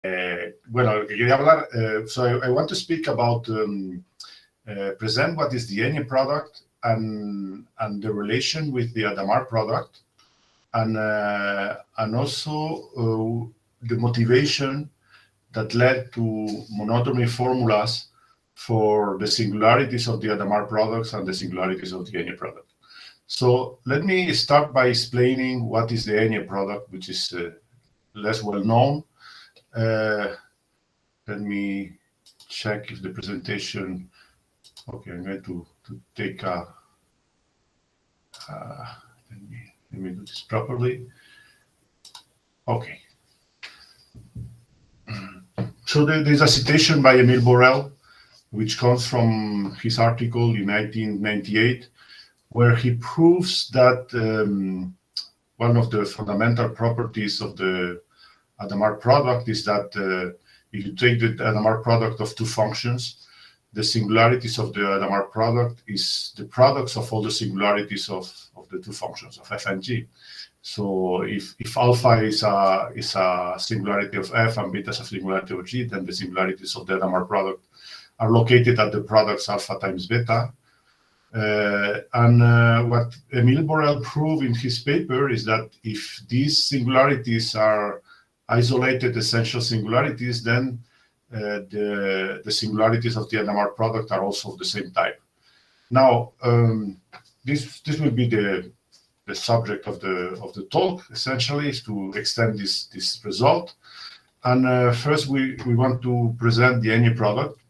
Bueno, quería hablar, so I want to speak about, present what is the Eñe product and the relation with the Hadamard product, and also the motivation that led to monodromy formulas for the singularities of the Hadamard products and the singularities of the Eñe product. So let me start by explaining what is the Eñe product, which is less well known. Let me check if the presentation. Okay, I'm going to take a. Let me do this properly. Okay. So there's a citation by Emile Borel, which comes from his article in 1998, where he proves that one of the fundamental properties of the Hadamard product is that if you take the Hadamard product of two functions, the singularities of the Hadamard product is the products of all the singularities of the two functions of f and g. So if alpha is a singularity of f and beta is a singularity of g, then the singularities of the Hadamard product are located at the products alpha times beta. What Emile Borel proved in his paper is that if these singularities are isolated essential singularities, then the singularities of the Hadamard product are also of the same type. Now, this will be the subject of the talk. Essentially, is to extend this result. And first, we want to present the Eñe product.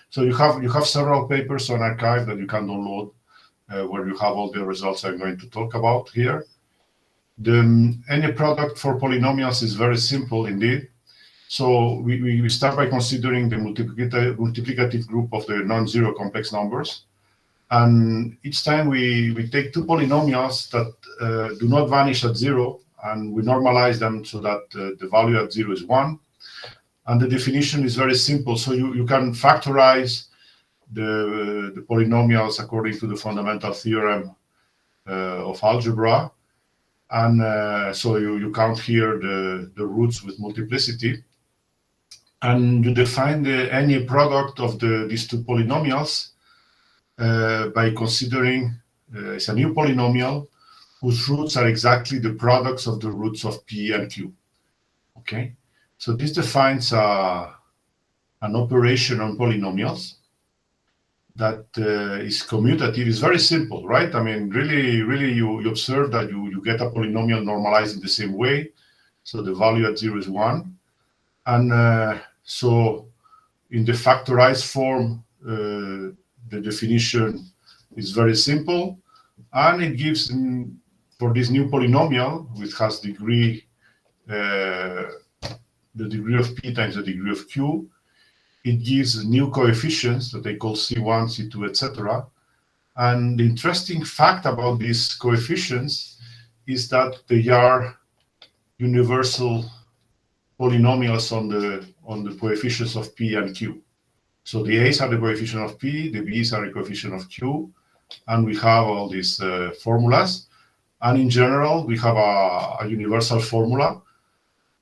So you have several papers on arXiv that you can download, where you have all the results I'm going to talk about here. The Eñe product for polynomials is very simple indeed. So we start by considering the multiplicative group of the non-zero complex numbers. And each time we take two polynomials that do not vanish at zero, and we normalize them so that the value at zero is 1. And the definition is very simple. So you can factorize the polynomials according to the fundamental theorem of algebra. And so you count here the roots with multiplicity. And you define the Eñe product of these two polynomials by considering it's a new polynomial whose roots are exactly the products of the roots of P and Q. Okay, so this defines an operation on polynomials that is commutative. It's very simple, right? I mean, really, you observe that you get a polynomial normalized in the same way. So the value at 0 is 1. And so in the factorized form, the definition is very simple. And it gives, for this new polynomial, which has degree, the degree of P times the degree of Q, it gives new coefficients that they call C1, C2, etc. And the interesting fact about these coefficients is that they are universal polynomials on the coefficients of P and Q. So the A's are the coefficient of P, the B's are the coefficient of Q, and we have all these formulas. And in general, we have a universal formula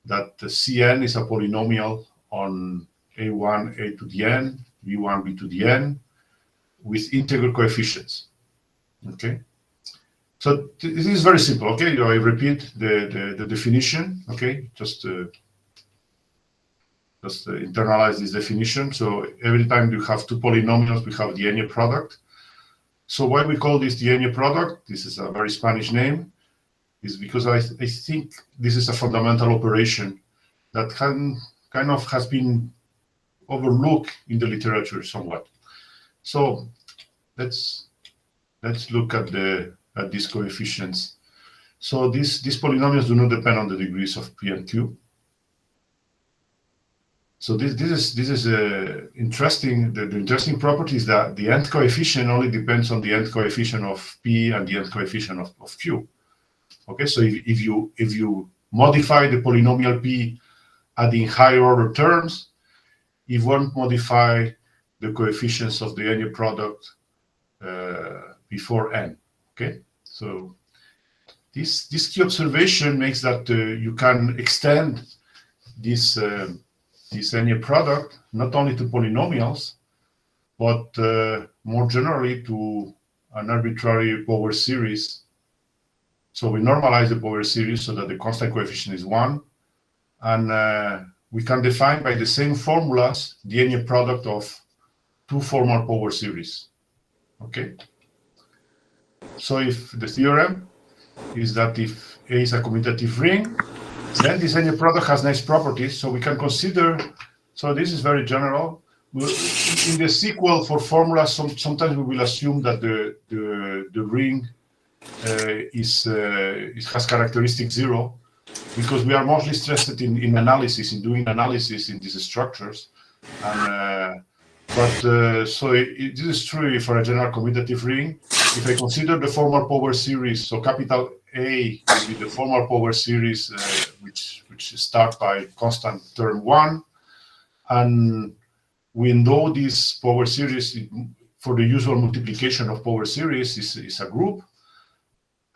that the Cn is a polynomial on a1, a to the n, b1, b to the n, with integer coefficients. Okay, so this is very simple. Okay, I repeat the definition. Okay, just internalize this definition. So every time you have two polynomials, we have the Eñe product. So why we call this the Eñe product? This is a very Spanish name. Is because I think this is a fundamental operation that kind of has been overlooked in the literature somewhat. So let's look at these coefficients. So these polynomials do not depend on the degrees of P and Q. So this is interesting. The interesting property is that the nth coefficient only depends on the nth coefficient of P and the nth coefficient of Q. Okay, so if you modify the polynomial P adding higher order terms, it won't modify the coefficients of the Eñe product before n. Okay, so this key observation makes that you can extend this this Eñe product not only to polynomials, but more generally to an arbitrary power series. So we normalize the power series so that the constant coefficient is 1, and we can define by the same formulas the Eñe product of two formal power series. Okay. So if the theorem is that if A is a commutative ring, then this Eñe product has nice properties. So we can consider. So this is very general. In the sequel for formulas, sometimes we will assume that the ring it has characteristic 0, because we are mostly interested in analysis, in doing analysis in these structures. And so this is true for a general commutative ring. If I consider the formal power series, so capital A will be the formal power series, which start by constant term 1, and we know this power series for the usual multiplication of power series is a group.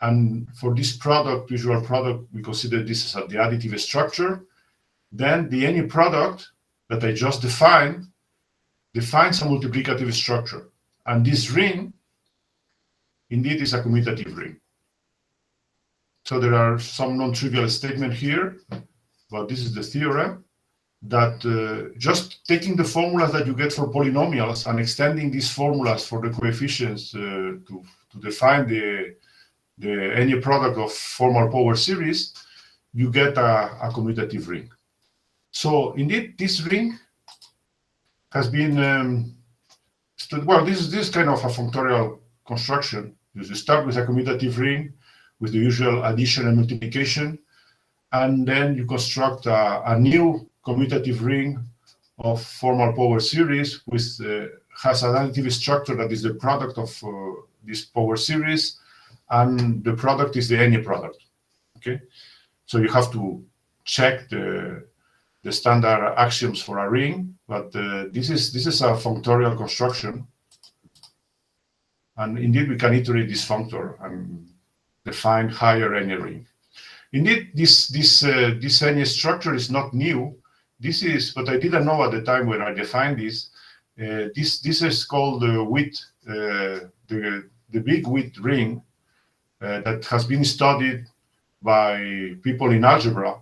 And for this product, usual product, we consider this as the additive structure. Then the Eñe product that I just defined defines a multiplicative structure. And this ring, indeed, is a commutative ring. So there are some non-trivial statements here, but this is the theorem that just taking the formulas that you get for polynomials and extending these formulas for the coefficients to define the Eñe product of formal power series, you get a commutative ring. So indeed, this ring has been well. This is kind of a functorial construction. You start with a commutative ring with the usual addition and multiplication, and then you construct a new commutative ring of formal power series with has an additive structure that is the product of this power series, and the product is the Eñe product. Okay, so you have to check the standard axioms for a ring, but this is a functorial construction, and indeed we can iterate this functor and define higher Eñe ring. Indeed, this Eñe structure is not new. This is what I didn't know at the time when I defined this. This is called the width, the big width ring that has been studied by people in algebra,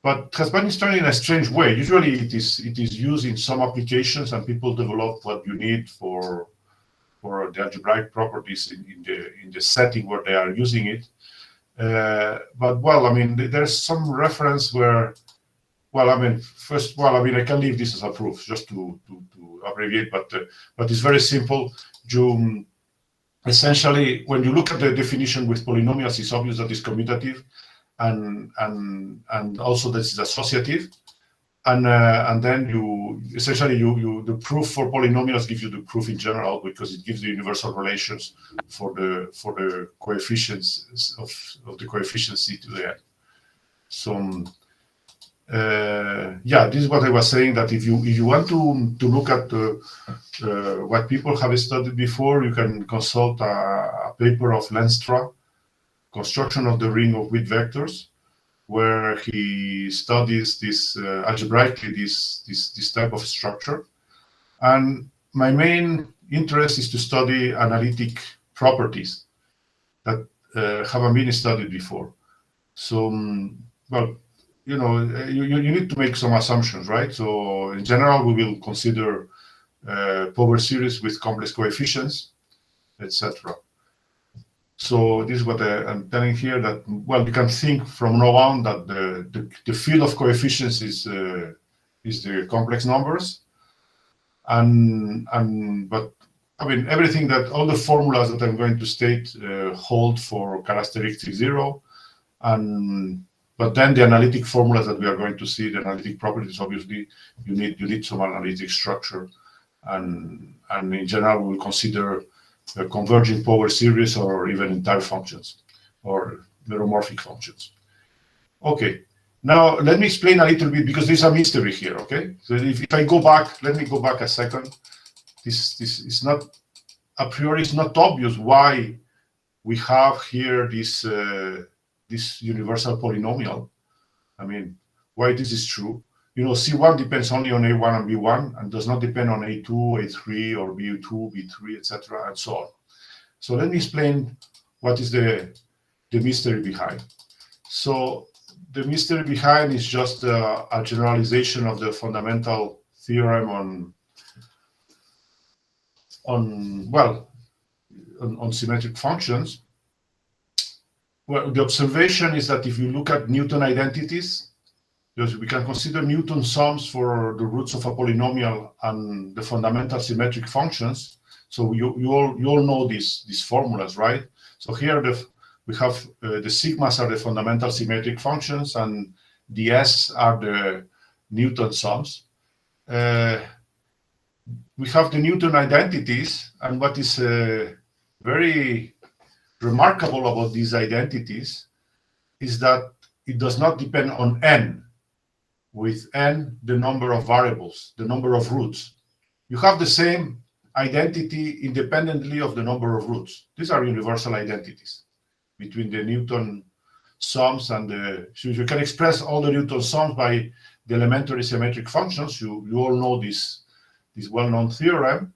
but has been studied in a strange way. Usually, it is used in some applications, and people develop what you need for the algebraic properties in the setting where they are using it. But well, I mean, there's some reference where. Well, I mean, I can leave this as a proof just to abbreviate, but it's very simple. You essentially, when you look at the definition with polynomials, it's obvious that it's commutative, and also that it's associative, and then you essentially the proof for polynomials gives you the proof in general, because it gives the universal relations for the coefficients of the coefficient c to the n. So. Yeah, this is what I was saying, that if you want to look at what people have studied before, you can consult a paper of Lenstra, Construction of the Ring of Width Vectors, where he studies this algebraically this type of structure. And my main interest is to study analytic properties that haven't been studied before. So, well, you know, you need to make some assumptions, right? So in general, we will consider power series with complex coefficients, etc. So this is what I'm telling here, that, well, you can think from now on that the field of coefficients is the complex numbers, but I mean, everything that all the formulas that I'm going to state hold for characteristic 0, but then the analytic formulas that we are going to see, the analytic properties, obviously, you need some analytic structure, and in general, we'll consider converging power series or even entire functions or meromorphic functions. Okay, now let me explain a little bit, because there's a mystery here. Okay, so if I go back, let me go back a second. This is not a priori. It's not obvious why we have here this universal polynomial. I mean, why this is true? C1 depends only on A1 and B1 and does not depend on A2, A3, or B2, B3, etc., and so on. So let me explain what is the mystery behind. So the mystery behind is just a generalization of the fundamental theorem on symmetric functions. Well, the observation is that if you look at Newton identities, we can consider Newton sums for the roots of a polynomial and the fundamental symmetric functions. So you all know these formulas, right? So here we have the sigmas are the fundamental symmetric functions, and the S are the Newton sums. We have the Newton identities, and what is very remarkable about these identities is that it does not depend on n, with n the number of variables, the number of roots. You have the same identity independently of the number of roots. These are universal identities between the Newton sums and so you can express all the Newton sums by the elementary symmetric functions. You all know this well-known theorem,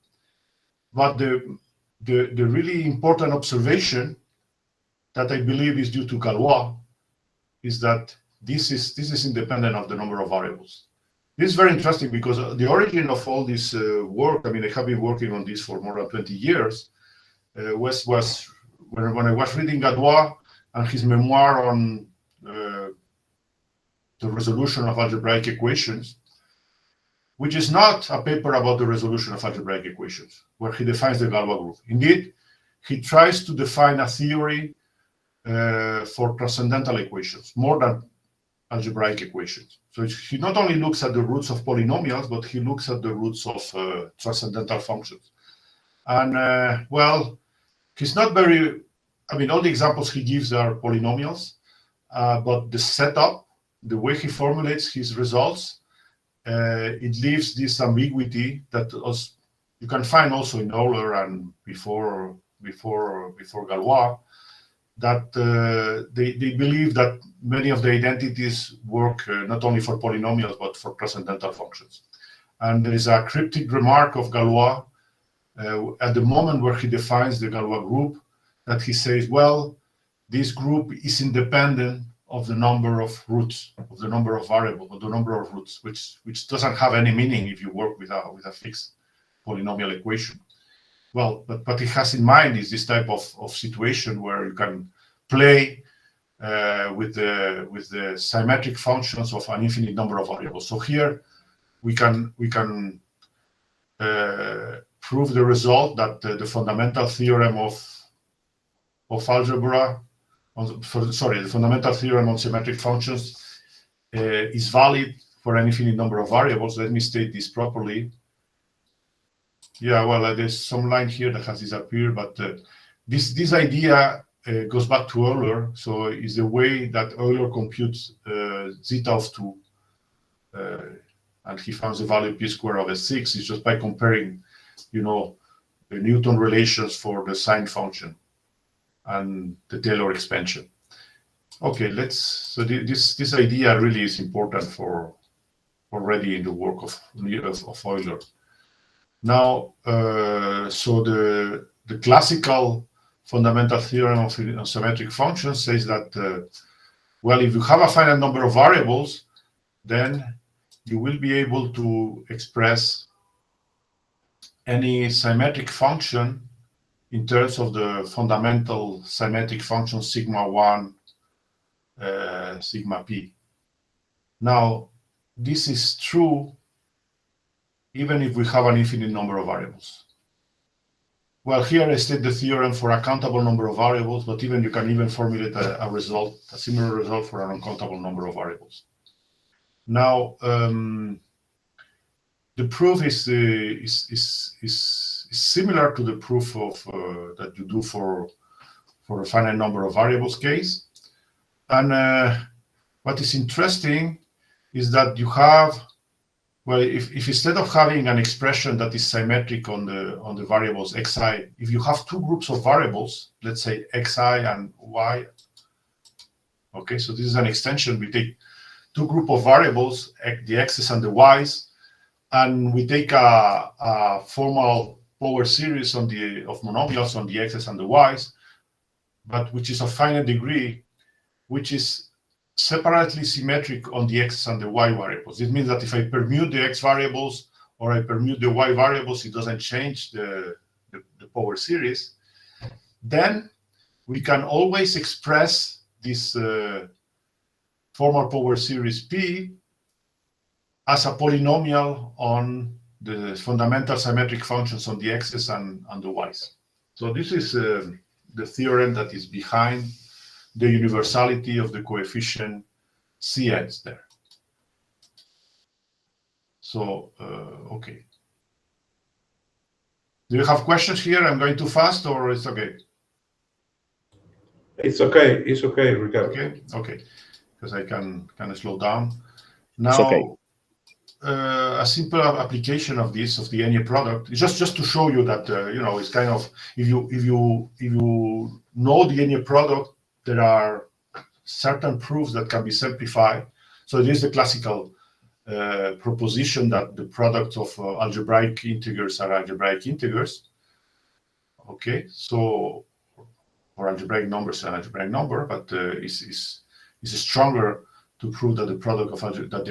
but the really important observation that I believe is due to Galois is that this is independent of the number of variables. This is very interesting because the origin of all this work, I mean, I have been working on this for more than 20 years, was when I was reading Galois and his memoir on the resolution of algebraic equations, which is not a paper about the resolution of algebraic equations, where he defines the Galois group. Indeed, he tries to define a theory for transcendental equations, more than algebraic equations. So he not only looks at the roots of polynomials, but he looks at the roots of transcendental functions. And well, he's not very, I mean, all the examples he gives are polynomials, but the setup, the way he formulates his results, it leaves this ambiguity that you can find also in Euler and before Galois, that they believe that many of the identities work not only for polynomials but for transcendental functions. And there is a cryptic remark of Galois at the moment where he defines the Galois group, that he says, well, this group is independent of the number of roots, of the number of variables, of the number of roots, which doesn't have any meaning if you work with a fixed polynomial equation. Well, but what he has in mind is this type of situation where you can play with the symmetric functions of an infinite number of variables. So here we can prove the result that the fundamental theorem of algebra, the fundamental theorem on symmetric functions is valid for an infinite number of variables. Let me state this properly. Yeah, well, there's some line here that has disappeared, but this idea goes back to Euler. So is the way that Euler computes zeta of 2, and he finds the value p squared of S6 is just by comparing, the Newton relations for the sine function and the Taylor expansion. Okay, so this idea really is important for already in the work of Euler. Now, so the classical fundamental theorem of symmetric functions says that, well, if you have a finite number of variables, then you will be able to express any symmetric function in terms of the fundamental symmetric function sigma 1, sigma p. Now, this is true even if we have an infinite number of variables. Well, here I state the theorem for a countable number of variables, but you can formulate a similar result for an uncountable number of variables. Now, the proof is similar to the proof of that you do for a finite number of variables case. And what is interesting is that you have, well, if instead of having an expression that is symmetric on the variables xi, if you have two groups of variables, let's say xi and y, okay, so this is an extension. We take two groups of variables, the x's and the y's, and we take a formal power series of monomials on the x's and the y's, but which is of finite degree, which is separately symmetric on the x and the y variables. It means that if I permute the x variables or I permute the y variables, it doesn't change the power series. Then we can always express this formal power series P as a polynomial on the fundamental symmetric functions on the x's and the y's. So this is the theorem that is behind the universality of the coefficient Cx there. So, okay. Do you have questions here? I'm going too fast, or it's okay? It's okay. It's okay, Ricardo. Okay, okay. Because I can slow down. Now, it's okay. A simple application of this, of the Eñe product, is just to show you that you know, it's kind of, if you know the Eñe product, there are certain proofs that can be simplified. So it is the classical proposition that the product of algebraic integers are algebraic integers. Okay, so or algebraic numbers are algebraic number, but is stronger to prove that the product of that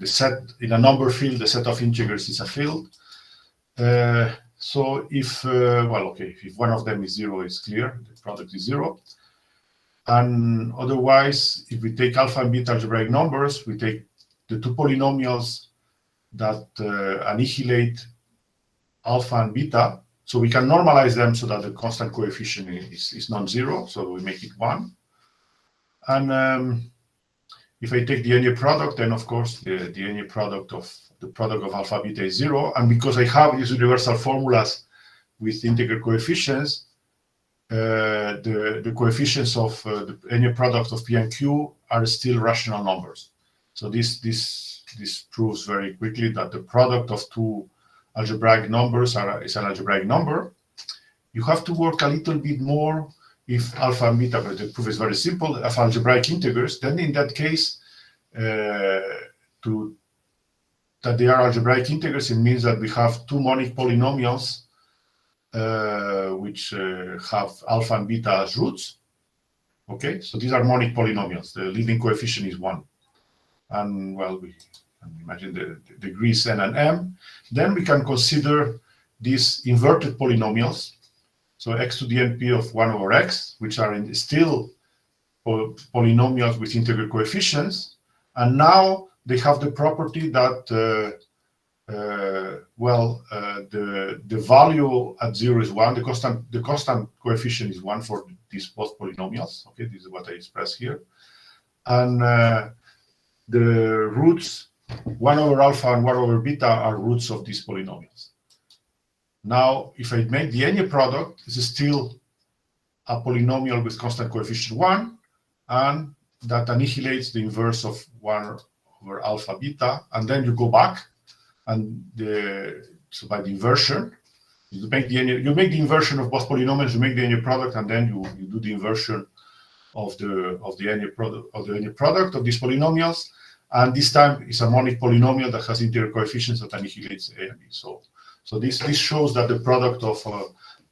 the set in a number field, the set of integers is a field. So if well, okay, if one of them is zero, it's clear the product is zero. And otherwise, if we take alpha and beta algebraic numbers, we take the two polynomials that annihilate alpha and beta. So we can normalize them so that the constant coefficient is non-zero. So we make it 1. And if I take the Eñe product, then of course the Eñe product of alpha beta is 0. And because I have these universal formulas with integer coefficients, the coefficients of the Eñe product of P and Q are still rational numbers. So this proves very quickly that the product of two algebraic numbers is an algebraic number. You have to work a little bit more if alpha and beta, but the proof is very simple, of algebraic integers. Then in that case, that they are algebraic integers, it means that we have two monic polynomials which have alpha and beta as roots. Okay, so these are monic polynomials. The leading coefficient is 1. And well, we imagine the degrees n and m. Then we can consider these inverted polynomials. So x to the np of 1 over x, which are still polynomials with integer coefficients. And now they have the property that the value at 0 is 1. The constant coefficient is 1 for these both polynomials. Okay, this is what I express here. And the roots 1 over alpha and 1 over beta are roots of these polynomials. Now, if I make the Eñe product, this is still a polynomial with constant coefficient 1, and that annihilates the inverse of 1 over alpha beta, and then you go back, and so by the inversion, you make the inversion of both polynomials, you make the Eñe product, and then you do the inversion of the Eñe product of these polynomials, and this time it's a monic polynomial that has integer coefficients that annihilates A and B. So this shows that the product of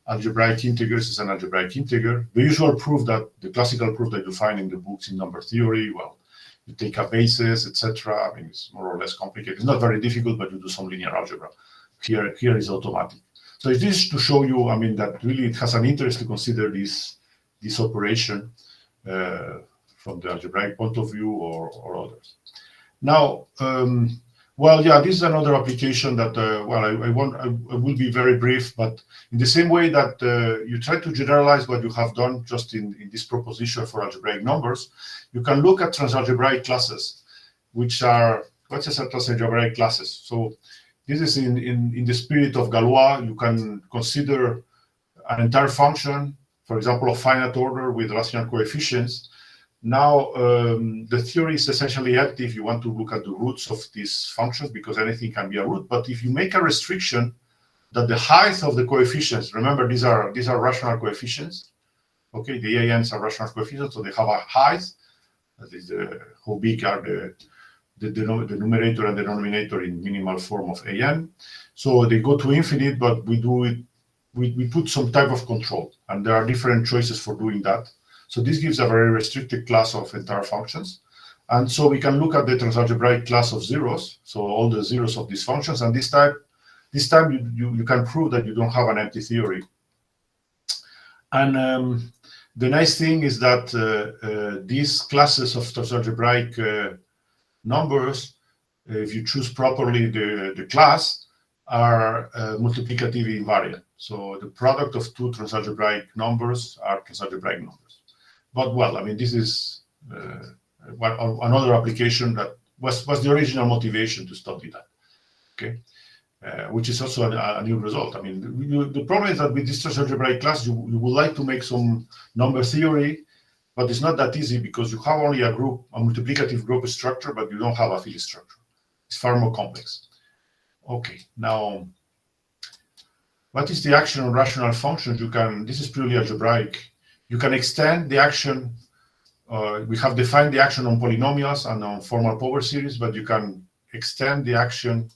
algebraic integers is an algebraic integer. The usual proof, that the classical proof that you find in the books in number theory, well, you take a basis, etc. I mean, it's more or less complicated. It's not very difficult, but you do some linear algebra. Here is automatic. So it is to show you, I mean, that really it has an interest to consider this operation from the algebraic point of view or others. Now, well, yeah, this is another application that, well, I will be very brief, but in the same way that you try to generalize what you have done just in this proposition for algebraic numbers, you can look at transalgebraic classes, which are, what is a transalgebraic classes? So this is in the spirit of Galois. You can consider an entire function, for example, of finite order with rational coefficients. Now, the theory is essentially empty if you want to look at the roots of these functions, because anything can be a root. But if you make a restriction that the height of the coefficients, remember these are rational coefficients. Okay, the ANs are rational coefficients, so they have a height. That is how big are the numerator and the denominator in minimal form of an. So they go to infinite, but we do it. We put some type of control, and there are different choices for doing that. So this gives a very restricted class of entire functions. And so we can look at the transalgebraic class of zeros, so all the zeros of these functions. And this time you can prove that you don't have an empty theory. And the nice thing is that these classes of transalgebraic numbers, if you choose properly the class, are multiplicative invariant. So the product of two transalgebraic numbers are transalgebraic numbers. But well, I mean, this is another application that was the original motivation to study that. Okay, which is also a new result. I mean, the problem is that with this transalgebraic class, you would like to make some number theory, but it's not that easy because you have only a multiplicative group structure, but you don't have a field structure. It's far more complex. Okay, now, what is the action on rational functions? This is purely algebraic. You can extend the action. We have defined the action on polynomials and on formal power series, but you can extend the action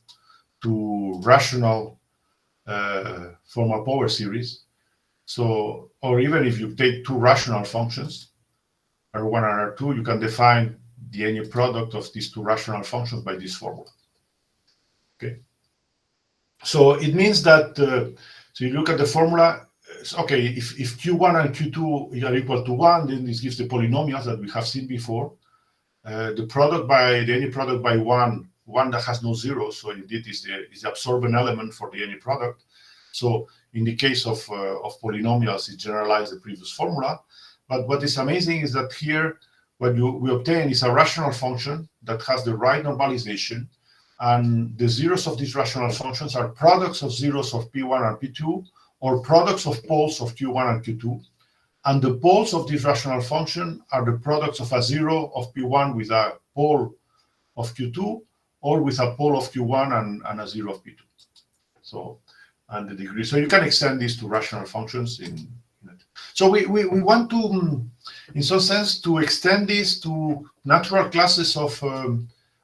to rational formal power series. So, or even if you take two rational functions, R1 and R2, you can define the Eñe product of these two rational functions by this formula. Okay. So it means that, so you look at the formula, okay, if Q1 and Q2 are equal to 1, then this gives the polynomials that we have seen before. The Eñe product by 1 that has no zero, so indeed is the absorbent element for the Eñe product. So in the case of polynomials, it generalizes the previous formula. But what is amazing is that here, what we obtain is a rational function that has the right normalization, and the zeros of these rational functions are products of zeros of P1 and P2, or products of poles of Q1 and Q2. And the poles of this rational function are the products of a zero of P1 with a pole of Q2, or with a pole of Q1 and a zero of P2. So, and the degree. So you can extend these to rational functions in it. So we want to, in some sense, to extend this to natural classes of,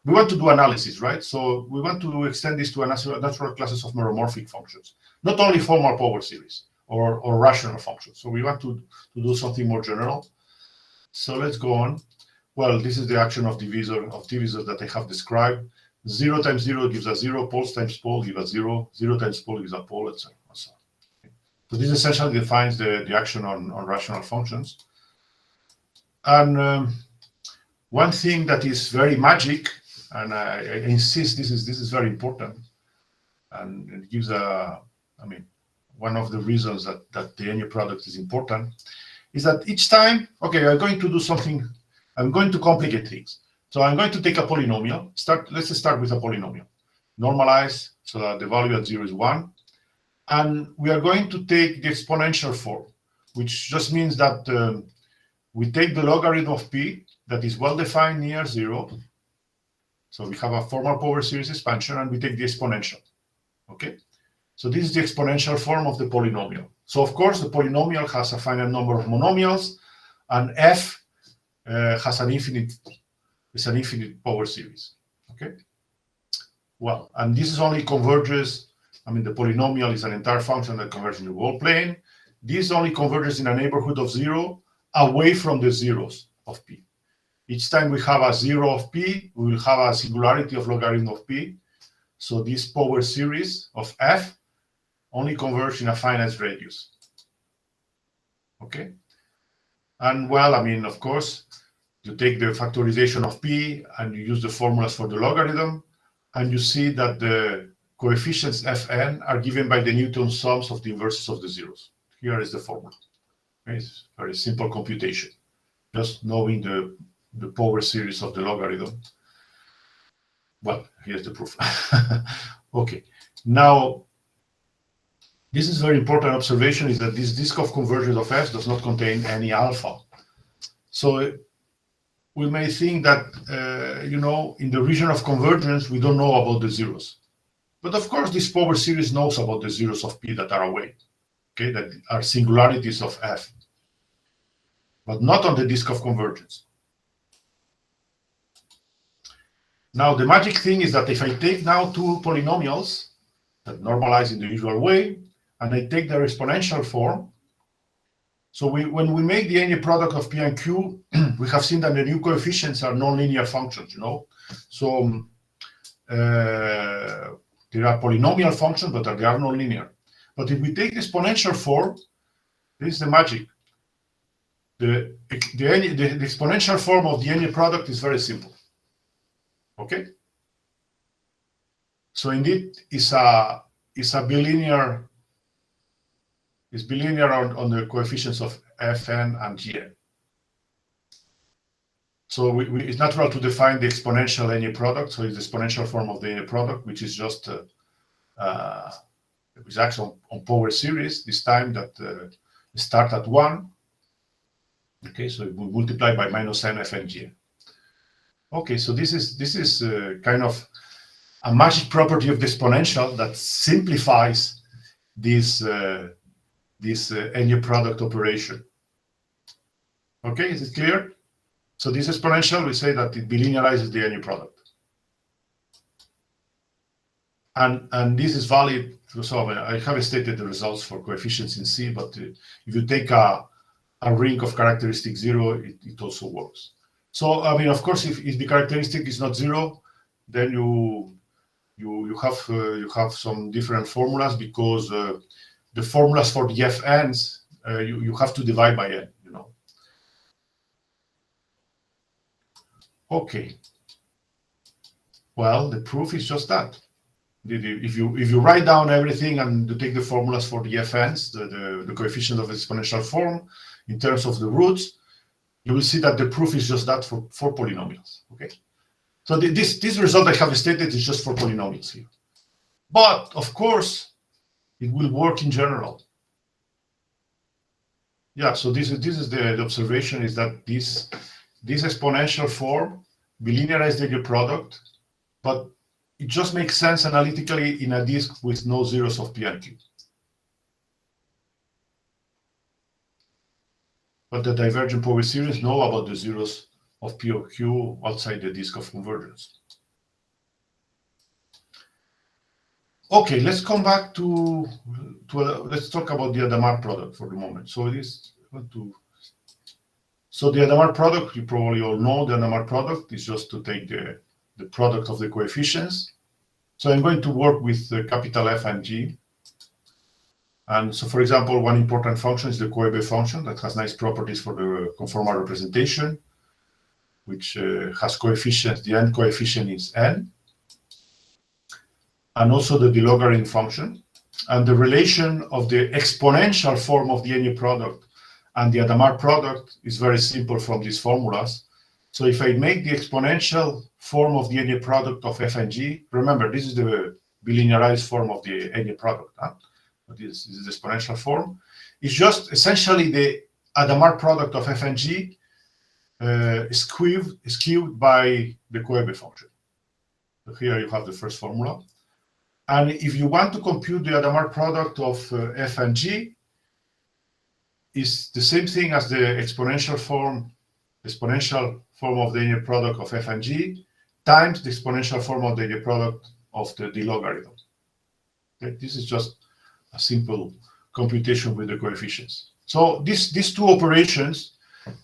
we want to do analysis, right? So we want to extend this to natural classes of meromorphic functions, not only formal power series or rational functions. So we want to do something more general. So let's go on. Well, this is the action of divisors that I have described. 0 times 0 gives a 0, poles times pole give a 0, 0 times pole gives a pole, etc. So this essentially defines the action on rational functions. And one thing that is very magic, and I insist this is very important, and it gives one of the reasons that the Eñe product is important, is that each time, okay, I'm going to do something, I'm going to complicate things. So I'm going to take a polynomial. Let's start with a polynomial. Normalize so that the value at 0 is 1. And we are going to take the exponential form, which just means that we take the logarithm of p that is well defined near 0. So we have a formal power series expansion, and we take the exponential. Okay? So this is the exponential form of the polynomial. So of course, the polynomial has a finite number of monomials, and f has an infinite power series. Okay? Well, and this is only converges. I mean, the polynomial is an entire function that converges in the whole plane. This only converges in a neighborhood of 0 away from the zeros of p. Each time we have a 0 of p, we will have a singularity of logarithm of p. So this power series of f only converges in a finite radius. Okay? And well, I mean, of course, you take the factorization of p and you use the formulas for the logarithm, and you see that the coefficients fn are given by the Newton sums of the inverses of the zeros. Here is the formula. It's very simple computation. Just knowing the power series of the logarithm. Well, here's the proof. Okay. Now, this is very important observation, is that this disk of convergence of f does not contain any alpha. So we may think that, in the region of convergence, we don't know about the zeros. But of course, this power series knows about the zeros of p that are away, okay, that are singularities of f, but not on the disk of convergence. Now, the magic thing is that if I take now two polynomials that normalize in the usual way, and I take their exponential form, so when we make the Eñe product of P and Q, we have seen that the new coefficients are nonlinear functions, you know. So there are polynomial functions, but they are nonlinear. But if we take the exponential form, this is the magic. The exponential form of the Eñe product is very simple. Okay. So indeed, it's a bilinear. It's bilinear on the coefficients of Fn and Gn. So it's natural to define the exponential Eñe product. So it's the exponential form of the Eñe product, which is just which acts on power series. This time that start at 1. Okay, so we multiply by minus n Fn Gn. Okay, so this is kind of a magic property of the exponential that simplifies this Eñe product operation. Okay, is it clear? So this exponential, we say that it bilinearizes the Eñe product. And this is valid, so I have stated the results for coefficients in C, but if you take a ring of characteristic 0, it also works. So, I mean, of course, if the characteristic is not 0, then you have some different formulas, because the formulas for the Fn's, you have to divide by n, you know. Okay. Well, the proof is just that. If you write down everything and you take the formulas for the Fn's, the coefficient of exponential form in terms of the roots, you will see that the proof is just that for polynomials. Okay. So this result I have stated is just for polynomials here. But of course, it will work in general. Yeah, so this is the observation, is that this exponential form bilinearizes the Eñe product, but it just makes sense analytically in a disk with no zeros of P and Q. But the divergent power series know about the zeros of P or Q outside the disk of convergence. Okay, let's come back to let's talk about the Hadamard product for the moment. So the Hadamard product, you probably all know the Hadamard product is just to take the product of the coefficients. So I'm going to work with capital F and G. And so, for example, one important function is the Koebe function that has nice properties for the conformal representation, which has coefficients. The end coefficient is n. And also the logarithm function. And the relation of the exponential form of the Eñe product and the Hadamard product is very simple from these formulas. So if I make the exponential form of the Eñe product of F and G, remember, this is the bilinearized form of the Eñe product. This is the exponential form. It's just essentially the Hadamard product of F and G skewed by the Koebe function. So here you have the first formula. And if you want to compute the Hadamard product of F and G, it's the same thing as the exponential form of the Eñe product of F and G times the exponential form of the Eñe product of the logarithm. Okay? This is just a simple computation with the coefficients. So these two operations,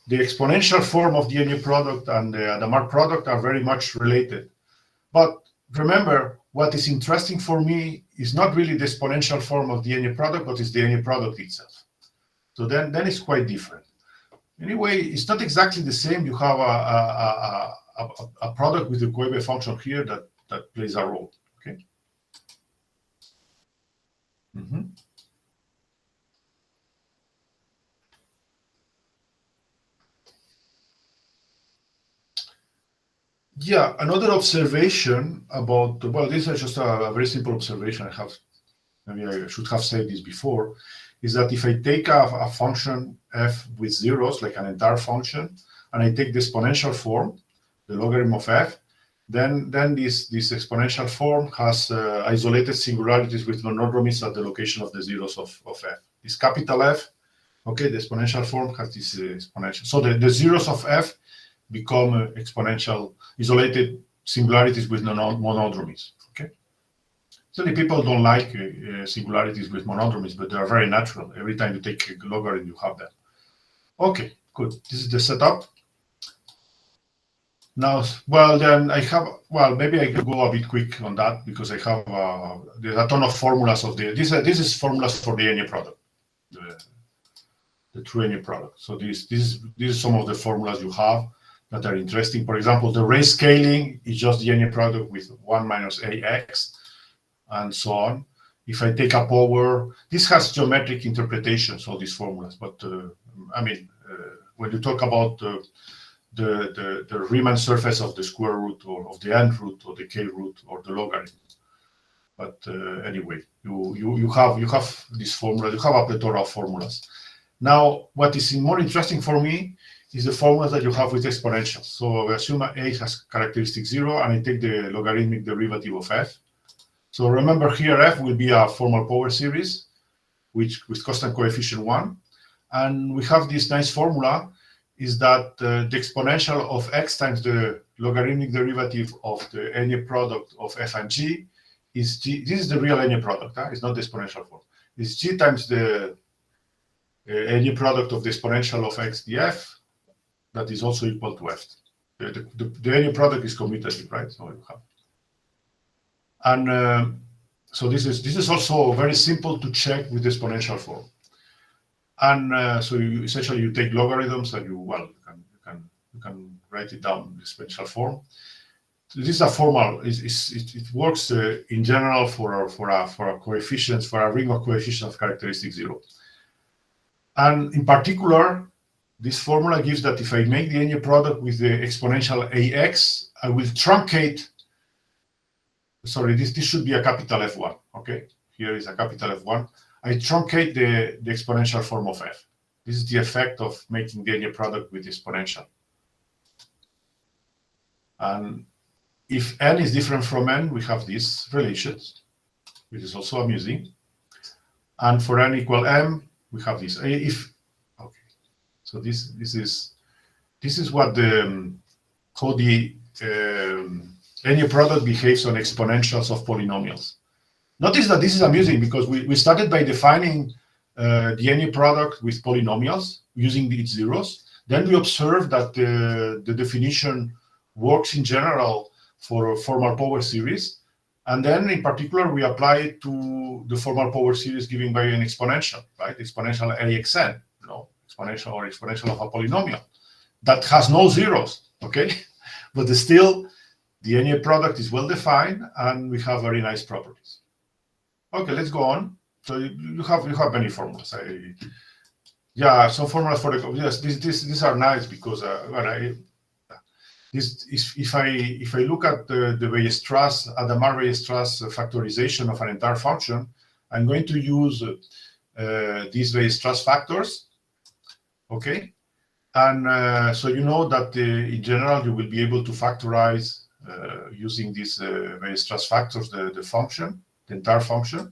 the exponential form of the Eñe product and the Hadamard product, are very much related. But remember, what is interesting for me is not really the exponential form of the Eñe product, but it's the Eñe product itself. So then it's quite different. Anyway, it's not exactly the same. You have a product with the Koebe function here that plays a role. Okay. Mm-hmm. Yeah, another observation about, well, this is just a very simple observation I have, maybe I should have said this before, is that if I take a function f with zeros, like an entire function, and I take the exponential form, the logarithm of f, then this exponential form has isolated singularities with monodromies at the location of the zeros of f. This capital F, okay, the exponential form has this exponential. So the zeros of f become exponential isolated singularities with monodromies. Okay, so the people don't like singularities with monodromies, but they are very natural. Every time you take a logarithm, you have that. Okay, good. This is the setup. Now, well, then I have, well, maybe I can go a bit quick on that because I have there's a ton of formulas of the, this is formulas for the Eñe product, the true Eñe product. So this is some of the formulas you have that are interesting. For example, the ray scaling is just the Eñe product with 1 minus ax and so on. If I take a power, this has geometric interpretations, all these formulas, but I mean, when you talk about the Riemann surface of the square root or of the n root or the k root or the logarithm. But anyway, you have this formula, you have a plethora of formulas. Now, what is more interesting for me is the formulas that you have with exponentials. So we assume a has characteristic 0, and I take the logarithmic derivative of f. So remember here, f will be a formal power series, which with constant coefficient 1. And we have this nice formula, is that the exponential of x times the logarithmic derivative of the Eñe product of f and g is g. This is the real Eñe product, it's not the exponential form. It's g times the Eñe product of the exponential of x df, that is also equal to f. The Eñe product is commutative, right? So you have. And so this is also very simple to check with the exponential form. And so essentially you take logarithms and you can write it down in the exponential form. So this is a formal. It works in general for a coefficients, for a ring of coefficients of characteristic 0. And in particular, this formula gives that if I make the Eñe product with the exponential ax, I will truncate. Sorry, this should be a capital F1. Okay, here is a capital F1. I truncate the exponential form of f. This is the effect of making the Eñe product with exponential. And if n is different from n, we have these relations, which is also amusing. And for n equal m, we have this. Okay, so this is what how the Eñe product behaves on exponentials of polynomials. Notice that this is amusing because we started by defining the Eñe product with polynomials using its zeros. Then we observed that the definition works in general for a formal power series. And then in particular, we apply it to the formal power series given by an exponential, right? Exponential axn, exponential of a polynomial that has no zeros, okay? But still, the Eñe product is well defined and we have very nice properties. Okay, let's go on. So you have many formulas. Some formulas for the yes. These are nice because if I look at the Hadamard-Weierstrass factorization of an entire function, I'm going to use these Weierstrass factors. Okay, and so you know that in general you will be able to factorize using these Weierstrass factors the function. The entire function.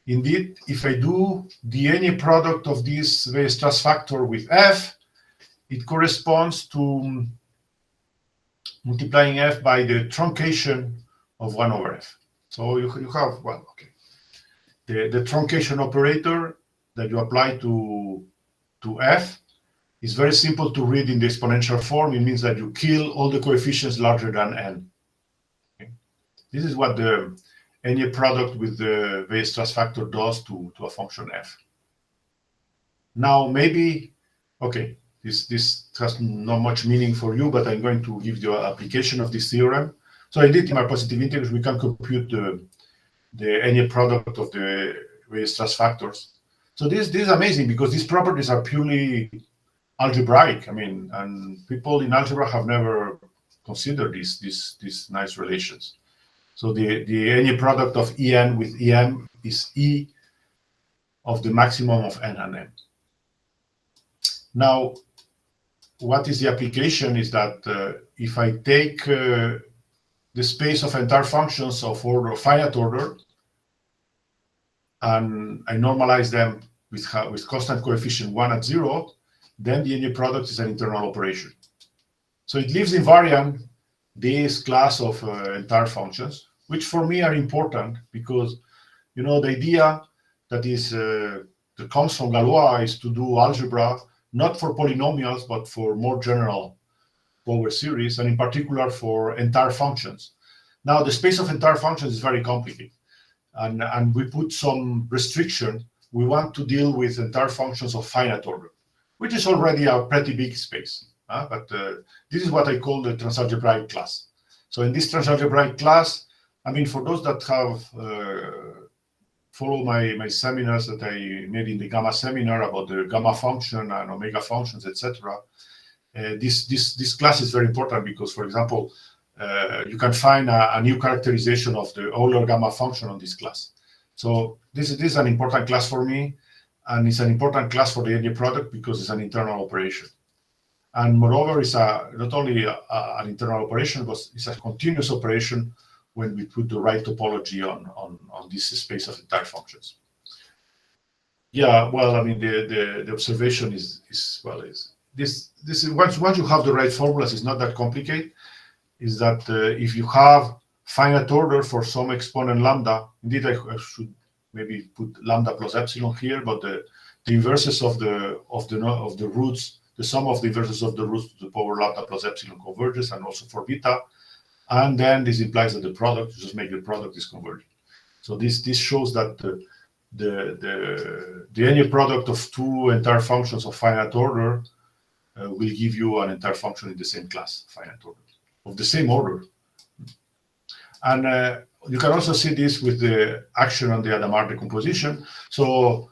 Indeed, if I do the Eñe product of this Weierstrass factor with f, it corresponds to multiplying f by the truncation of 1 over f. So you have, well, okay. The truncation operator that you apply to f is very simple to read in the exponential form. It means that you kill all the coefficients larger than n. This is what the Eñe product with the Weierstrass factor does to a function f. Now, maybe, okay, this has not much meaning for you, but I'm going to give you an application of this theorem. So indeed, in our positive integrals, we can compute the Eñe product of the Weierstrass factors. So this is amazing because these properties are purely algebraic. I mean, and people in algebra have never considered these nice relations. So the Eñe product of En with Em is E of the maximum of N and M. Now, what is the application is that if I take the space of entire functions of order of finite order and I normalize them with constant coefficient 1 at 0, then the Eñe product is an internal operation. So it leaves invariant this class of entire functions, which for me are important because, you know, the idea that comes from Galois is to do algebra, not for polynomials, but for more general power series, and in particular for entire functions. Now, the space of entire functions is very complicated, and we put some restriction. We want to deal with entire functions of finite order, which is already a pretty big space. But this is what I call the transalgebraic class. So in this transalgebraic class, I mean, for those that have followed my seminars that I made in the gamma seminar about the gamma function and omega functions, etc., this class is very important because, for example, you can find a new characterization of the Euler gamma function on this class. So this is an important class for me, and it's an important class for the Eñe product because it's an internal operation. And moreover, it's not only an internal operation, but it's a continuous operation when we put the right topology on this space of entire functions. Yeah, well, I mean, the observation is this is once you have the right formulas, it's not that complicated. Is that if you have finite order for some exponent lambda, indeed I should maybe put lambda plus epsilon here, but the inverses of the roots, the sum of the inverses of the roots to the power lambda plus epsilon converges, and also for beta, and then this implies that the product, you just make the product is convergent. So this shows that the Eñe product of two entire functions of finite order will give you an entire function in the same class, finite order, of the same order. And you can also see this with the action on the Hadamard decomposition. So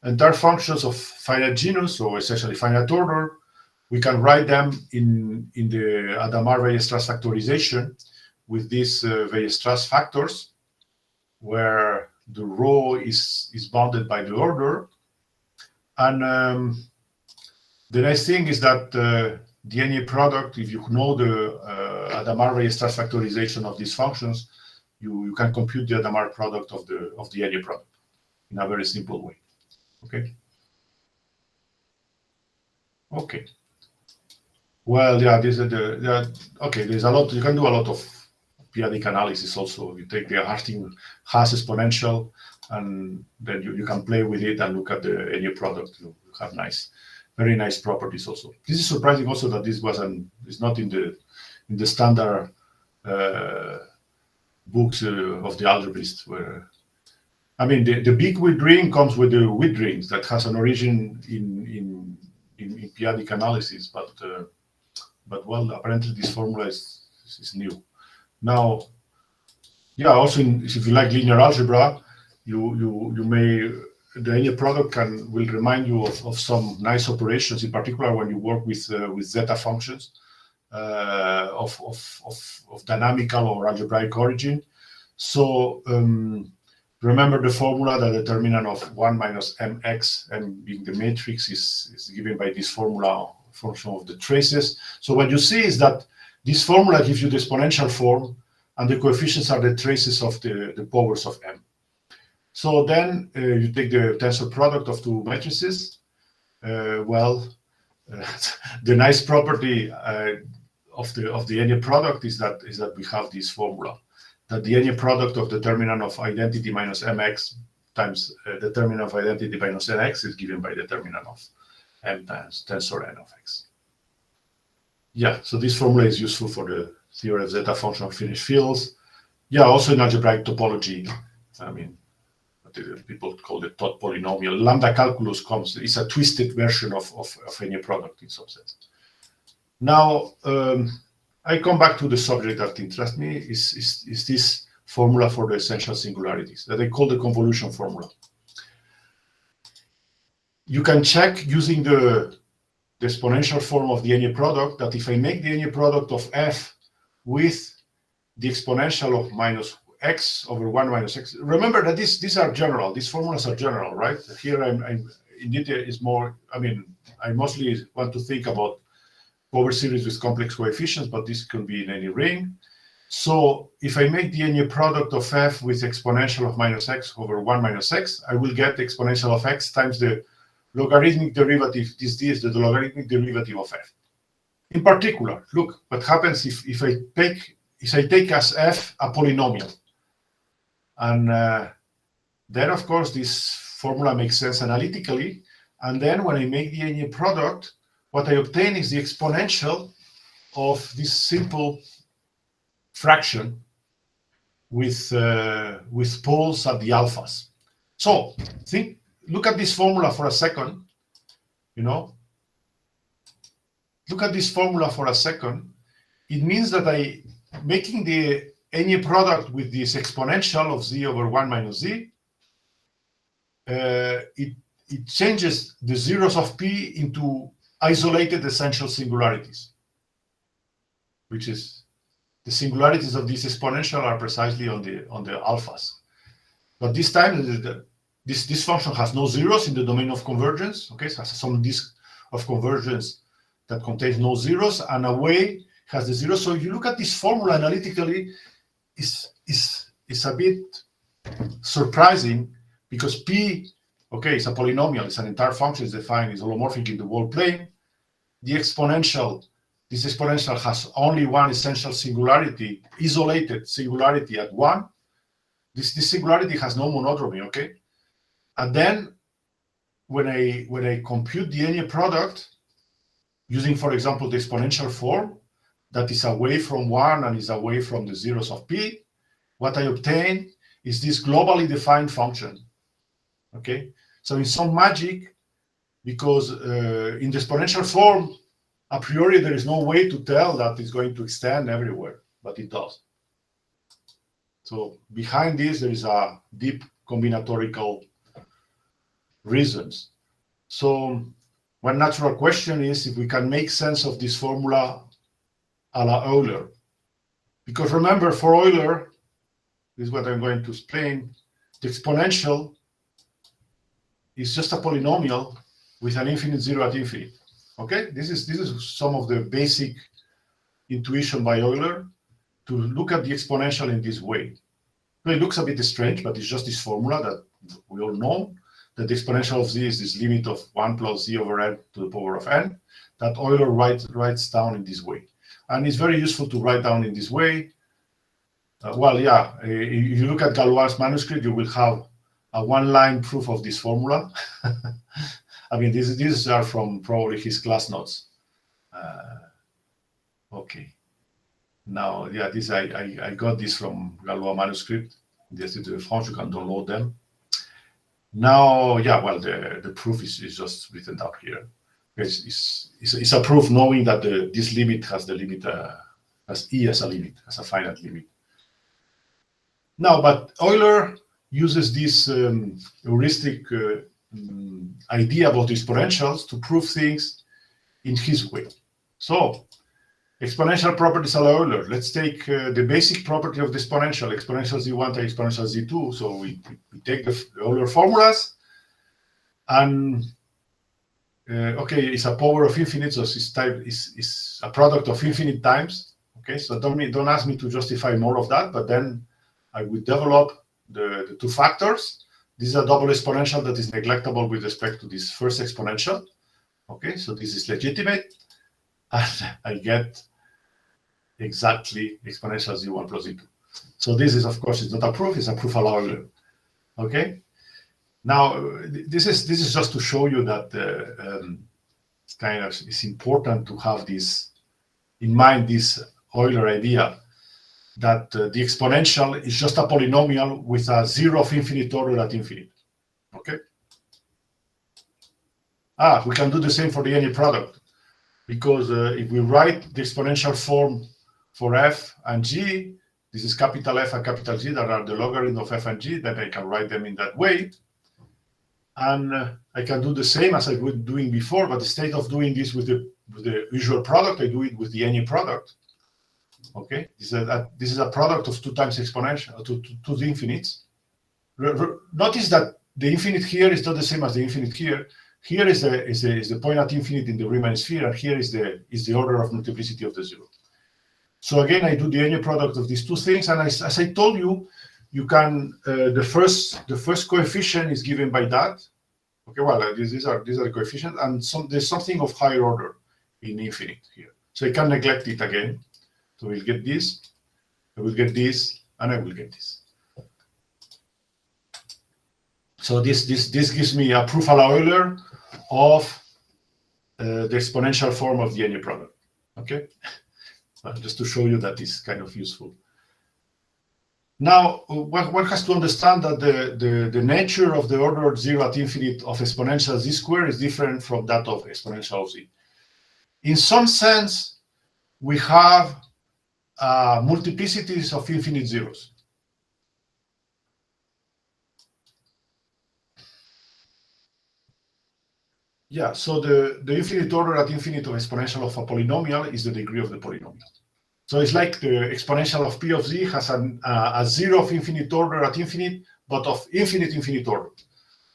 entire functions of finite genus, so essentially finite order, we can write them in the Hadamard-Weierstrass factorization with these Weierstrass factors, where the row is bounded by the order. And the nice thing is that the Eñe product, if you know the Hadamard-Weierstrass factorization of these functions, you can compute the Hadamard product of the Eñe product in a very simple way. Okay. Okay. Well, yeah, this is okay. There's a lot. You can do a lot of periodic analysis also. You take the Haas exponential, and then you can play with it and look at the Eñe product. You have very nice properties also. This is surprising also that this is not in the standard books of the algebraists. Where, I mean, the big width ring comes with the width rings that has an origin in periodic analysis, but well, apparently this formula is new. Now, yeah, also if you like linear algebra, you may. The Eñe product will remind you of some nice operations, in particular when you work with zeta functions of dynamical or algebraic origin. So remember the formula, the determinant of 1 minus mx, m being the matrix, is given by this formula, function of the traces. So what you see is that this formula gives you the exponential form, and the coefficients are the traces of the powers of m. So then you take the tensor product of two matrices. The nice property of the Eñe product is that we have this formula, that the Eñe product of determinant of identity minus mx times determinant of identity minus nx is given by determinant of m times tensor n of x. Yeah, so this formula is useful for the theory of zeta function of finished fields. Yeah, also in algebraic topology. I mean, people call it thought polynomial. Lambda calculus is a twisted version of Eñe product in some sense. Now, I come back to the subject that interests me, is this formula for the essential singularities that I call the convolution formula. You can check using the exponential form of the Eñe product that if I make the Eñe product of f with the exponential of minus x over 1 minus x. Remember that these are general. These formulas are general, right? Here indeed is more. I mean, I mostly want to think about power series with complex coefficients, but this can be in any ring. So if I make the Eñe product of f with exponential of minus x over 1 minus x, I will get the exponential of x times the logarithmic derivative. This is the logarithmic derivative of f. In particular, look what happens if I take as f a polynomial, and then of course this formula makes sense analytically. And then when I make the Eñe product, what I obtain is the exponential of this simple fraction with poles at the alphas. So look at this formula for a second. Look at this formula for a second. It means that making the Eñe product with this exponential of z over 1 minus z, it changes the zeros of p into isolated essential singularities, which is the singularities of this exponential are precisely on the alphas. But this time, this function has no zeros in the domain of convergence. Okay, so it has some disk of convergence that contains no zeros, and away has the zeros. So if you look at this formula analytically, it's a bit surprising, because p, okay, it's a polynomial, it's an entire function, it's defined, it's holomorphic in the whole plane. This exponential has only one essential singularity, isolated singularity at 1. This singularity has no monodromy, okay? And then when I compute the Eñe product using, for example, the exponential form that is away from 1 and is away from the zeros of p, what I obtain is this globally defined function. Okay, so in some magic, because in the exponential form, a priori there is no way to tell that it's going to extend everywhere, but it does. So behind this, there is a deep combinatorial reasons. So one natural question is if we can make sense of this formula a la Euler. Because remember, for Euler, this is what I'm going to explain, the exponential is just a polynomial with an infinite zero at infinite. Okay, this is some of the basic intuition by Euler to look at the exponential in this way. It looks a bit strange, but it's just this formula that we all know, that the exponential of z is this limit of 1 plus z over n to the power of n, that Euler writes down in this way. And it's very useful to write down in this way. If you look at Galois's manuscript, you will have a one-line proof of this formula. I mean, these are from probably his class notes. Okay. Now, yeah, I got this from Galois manuscript. The Institut de France, you can download them. Now, yeah, well, the proof is just written down here. It's a proof knowing that this limit has the limit, as E as a limit, as a finite limit. Now, but Euler uses this heuristic idea about exponentials to prove things in his way. So, exponential properties a la Euler. Let's take the basic property of the exponential z1 times exponential z2. So we take the Euler formulas, and okay, it's a power of infinite, so it's a product of infinite times. Okay, so don't ask me to justify more of that, but then I will develop the two factors. This is a double exponential that is neglectable with respect to this first exponential. Okay, so this is legitimate, and I get exactly exponential z1 plus z2. So this is, of course, it's not a proof, it's a proof a la Euler. Okay. Now this is just to show you that it's important to have this in mind, this Euler idea that the exponential is just a polynomial with a zero of infinite order at infinite. Okay. We can do the same for the Eñe product, because if we write the exponential form for f and g, this is capital F and capital G that are the logarithm of f and g, then I can write them in that way. And I can do the same as I was doing before, but instead of doing this with the usual product, I do it with the Eñe product. Okay, this is a product of 2 times exponential to the infinites. Notice that the infinite here is not the same as the infinite here. Here is the point at infinite in the Riemann sphere, and here is the order of multiplicity of the zero. So again, I do the Eñe product of these two things, and as I told you, you can the first coefficient is given by that. Okay, well, these are the coefficients, and there's something of higher order in infinite here. So I can neglect it again. So we'll get this, I will get this, and I will get this. So this gives me a proof a la Euler of the exponential form of the Eñe product. Okay, just to show you that is kind of useful. Now, one has to understand that the nature of the order 0 at infinite of exponential z squared is different from that of exponential of z. In some sense, we have multiplicities of infinite zeros. Yeah, so the infinite order at infinite of exponential of a polynomial is the degree of the polynomial. So it's like the exponential of p of z has a 0 of infinite order at infinite, but of infinite order.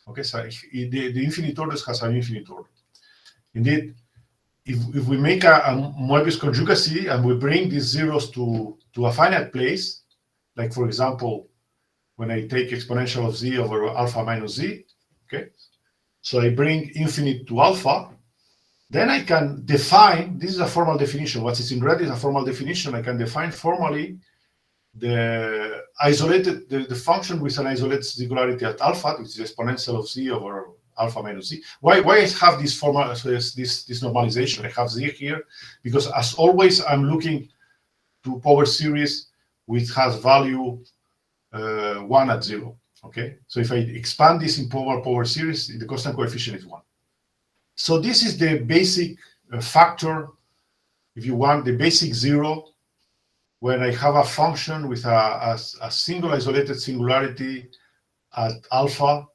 Okay, so the infinite orders has an infinite order. Indeed, if we make a Moebius conjugacy and we bring these zeros to a finite place, like for example, when I take exponential of z over alpha minus z, okay, so I bring infinite to alpha, then I can define, this is a formal definition, what is in red is a formal definition, I can define formally the isolated, the function with an isolated singularity at alpha, which is exponential of z over alpha minus z. Why I have this formal, this normalization? I have z here, because as always, I'm looking to power series which has value 1 at 0. Okay, so if I expand this in power series, the constant coefficient is 1. So this is the basic factor, if you want, the basic 0, when I have a function with a single isolated singularity at alpha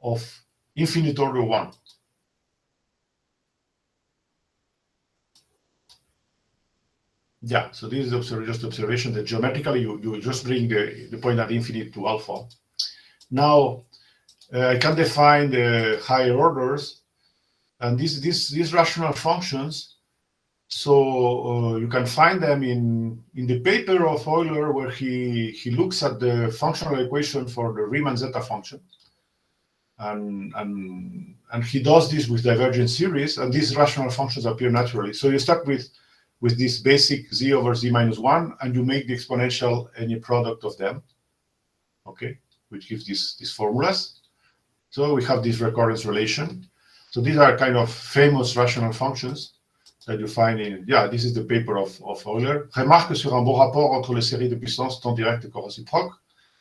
of infinite order 1. Yeah, so this is just observation that geometrically you just bring the point at infinite to alpha. Now, I can define the higher orders, and these rational functions, so you can find them in the paper of Euler, where he looks at the functional equation for the Riemann zeta function, and he does this with divergent series, and these rational functions appear naturally. So you start with this basic z over z minus 1, and you make the exponential Eñe product of them, okay, which gives these formulas. So we have this recurrence relation. So these are kind of famous rational functions that you find in, yeah, this is the paper of Euler. Remarque sur un bon rapport entre les séries de puissances tant directes que réciproques.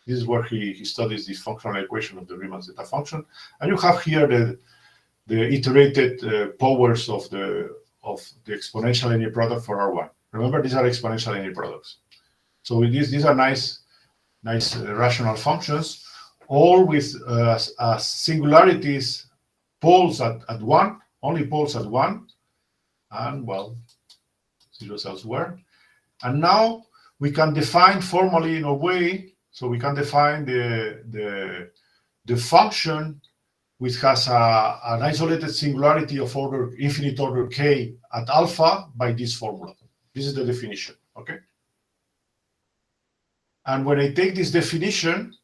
This is where he studies this functional equation of the Riemann zeta function. And you have here the iterated powers of the exponential Eñe product for R1. Remember, these are exponential Eñe products. So with these are nice rational functions, all with singularities, poles at 1, only poles at 1, and well, zeros elsewhere. And now we can define formally in a way, so we can define the function which has an isolated singularity of order infinite order k at alpha by this formula. This is the definition, okay? And when I take this definition,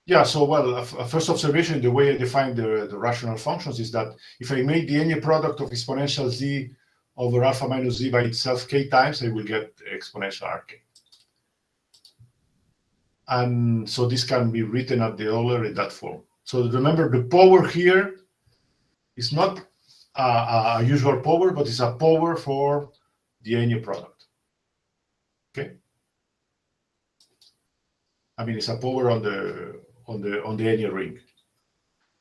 yeah, so well, a first observation, the way I define the rational functions is that if I make the Eñe product of exponential z over alpha minus z by itself k times, I will get exponential rk. And so this can be written at the Euler in that form. So remember, the power here is not a usual power, but it's a power for the Eñe product. Okay. I mean, it's a power on the Eñe ring.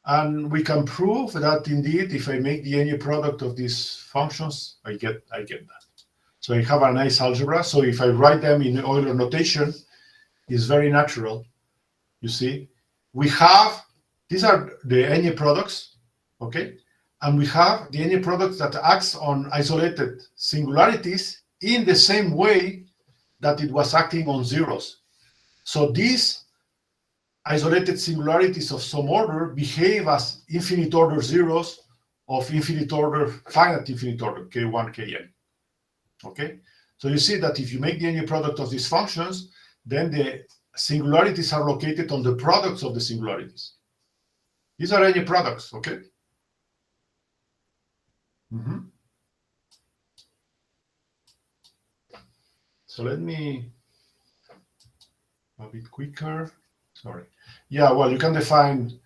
And we can prove that indeed, if I make the Eñe product of these functions, I get that. So I have a nice algebra. So if I write them in Euler notation, it's very natural. You see, we have, these are the Eñe products, okay? And we have the Eñe product that acts on isolated singularities in the same way that it was acting on zeros. So these isolated singularities of some order behave as infinite order zeros of infinite order, finite infinite order, k1, kn. Okay? So you see that if you make the Eñe product of these functions, then the singularities are located on the products of the singularities. These are Eñe products, okay? So let me a bit quicker. Sorry. Yeah, well, you can define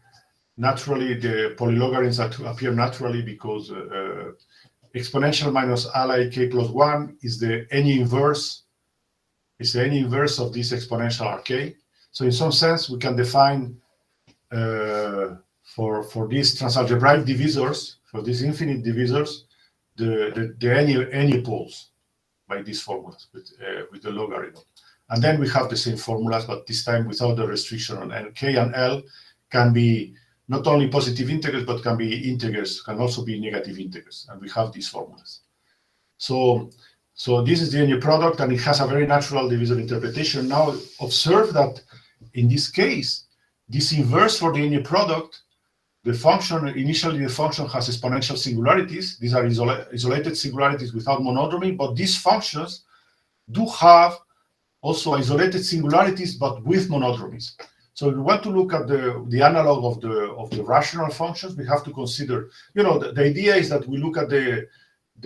naturally the polylogarithms that appear naturally because exponential minus ally k plus 1 is the Eñe inverse. It's the Eñe inverse of this exponential rk. So in some sense, we can define for these transalgebraic divisors, for these infinite divisors, the Eñe poles by these formulas with the logarithm. And then we have the same formulas, but this time without the restriction on N. K and L can be not only positive integers, but can be integers, can also be negative integers. And we have these formulas. So this is the Eñe product, and it has a very natural divisor interpretation. Now observe that in this case, this inverse for the Eñe product, the function, initially the function has exponential singularities. These are isolated singularities without monodromy, but these functions do have also isolated singularities, but with monodromies. So if we want to look at the analog of the rational functions, we have to consider, the idea is that we look at the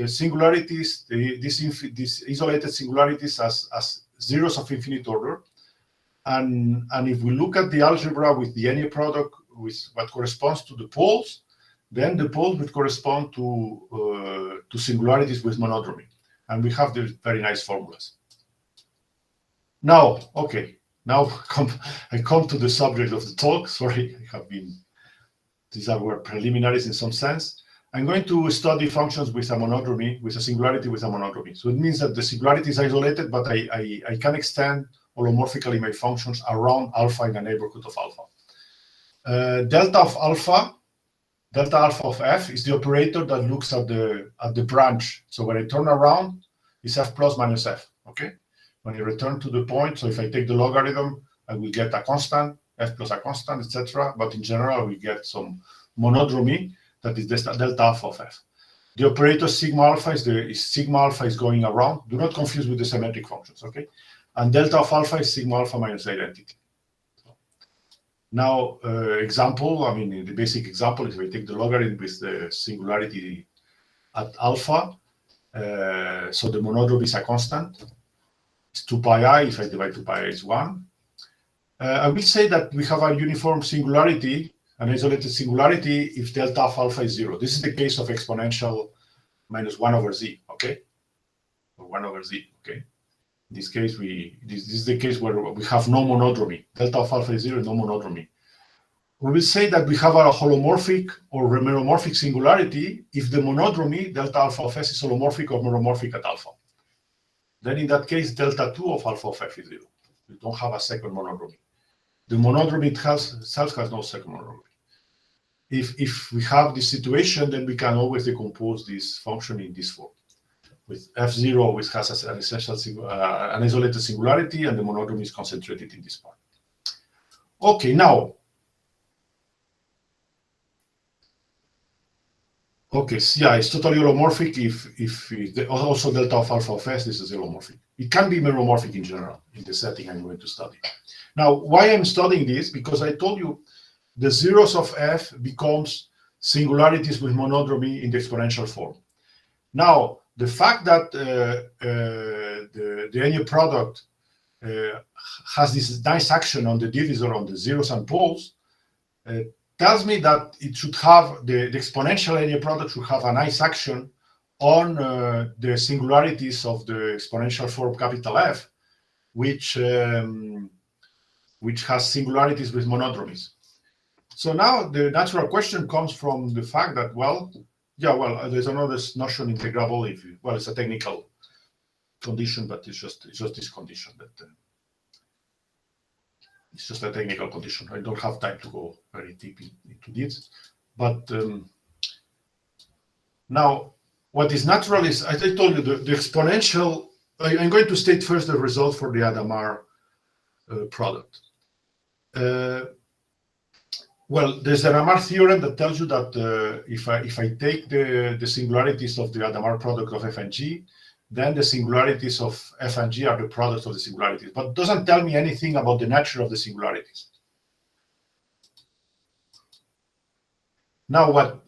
singularities, these isolated singularities as zeros of infinite order. And if we look at the algebra with the Eñe product with what corresponds to the poles, then the poles would correspond to singularities with monodromy. And we have the very nice formulas. Now, okay, now I come to the subject of the talk. Sorry, these were preliminaries in some sense. I'm going to study functions with a monodromy, with a singularity with a monodromy. So it means that the singularity is isolated, but I can extend holomorphically my functions around alpha in the neighborhood of alpha. Delta alpha of f is the operator that looks at the branch. So when I turn around, it's f plus minus f, okay? When I return to the point, so if I take the logarithm, I will get a constant, f plus a constant, etc. But in general, we get some monodromy that is delta alpha of f. The operator sigma alpha is going around. Do not confuse with the symmetric functions, okay? And delta of alpha is sigma alpha minus identity. Now, example, the basic example is if I take the logarithm with the singularity at alpha, so the monodromy is a constant. It's 2 pi I. If I divide 2 pi I, is 1. I will say that we have a uniform singularity, an isolated singularity, if delta of alpha is 0. This is the case of exponential minus 1 over z, okay? Or 1 over z, okay? In this case, this is the case where we have no monodromy. Delta of alpha is 0, no monodromy. We will say that we have a holomorphic or meromorphic singularity if the monodromy, delta alpha of s, is holomorphic or meromorphic at alpha. Then in that case, delta 2 of alpha of f is 0. We don't have a second monodromy. The monodromy itself has no second monodromy. If we have this situation, then we can always decompose this function in this form. With f0, which has an essential an isolated singularity, and the monodromy is concentrated in this part. Okay, now. Okay, so yeah, it's totally holomorphic if also delta of alpha of s, this is holomorphic. It can be meromorphic in general in the setting I'm going to study. Now, why I'm studying this? Because I told you the zeros of f becomes singularities with monodromy in the exponential form. Now, the fact that the Eñe product has this nice action on the divisor on the zeros and poles tells me that it should have the exponential Eñe product should have a nice action on the singularities of the exponential form capital F, which has singularities with monodromies. So now the natural question comes from the fact that, there's another notion integrable. It's a technical condition, but it's just this condition that it's just a technical condition. I don't have time to go very deep into this, but now what is natural is, as I told you, the exponential. I'm going to state first the result for the Hadamard product. There's the Hadamard theorem that tells you that if I take the singularities of the Hadamard product of f and g, then the singularities of f and g are the products of the singularities, but doesn't tell me anything about the nature of the singularities. Now, what